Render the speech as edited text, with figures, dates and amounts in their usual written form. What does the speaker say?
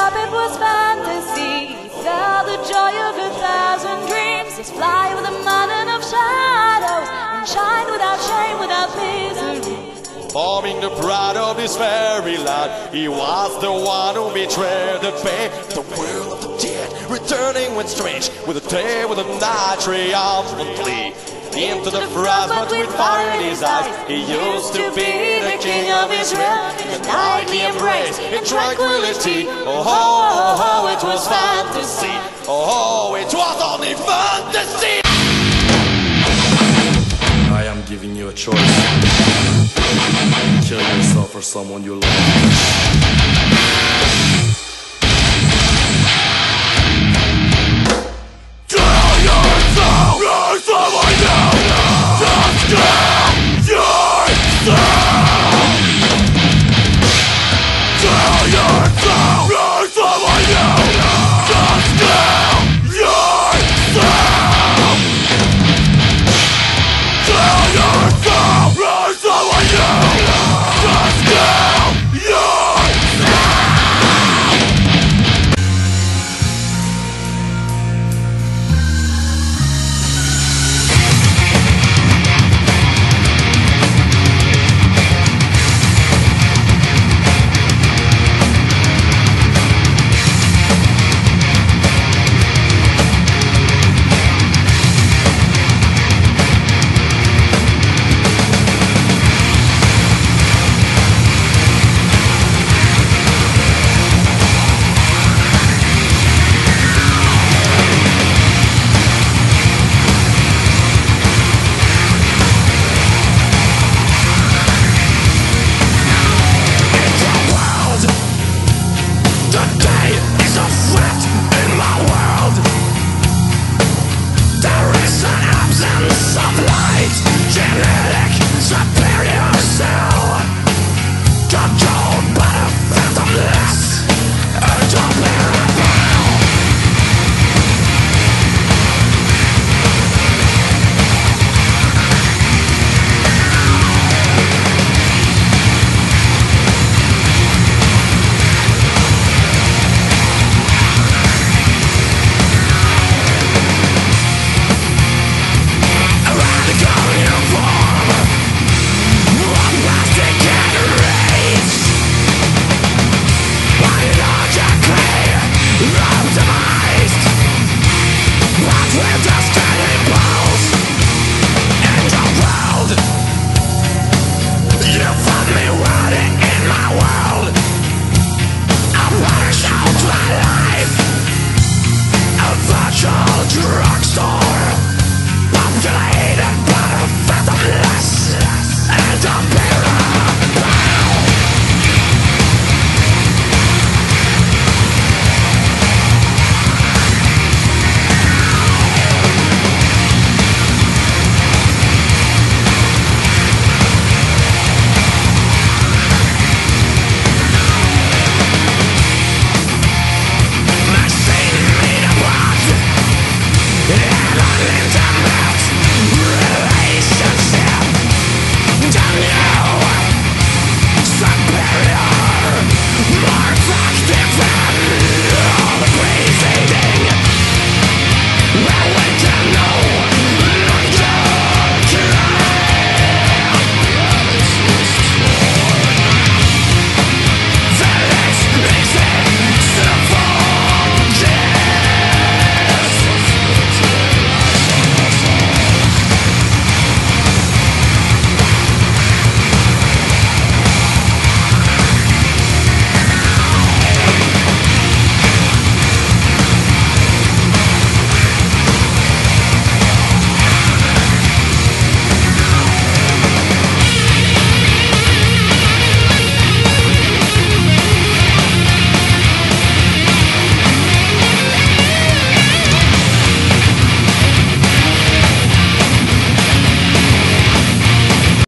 up, it was fantasy. He felt the joy of 1,000 dreams. Just fly with a mountain of shadows and shine without shame, without misery. Forming the pride of this fairy land, he was the one who betrayed the pain. The world of the dead, returning when strange, with a day, with a night, triumphantly into the frost, but with fire in his eyes. He used to be the king of Israel, in a nightly embrace, in tranquility. Oh, oh, oh, it was fantasy. Oh, it was only fantasy. I am giving you a choice. Kill yourself or someone you love.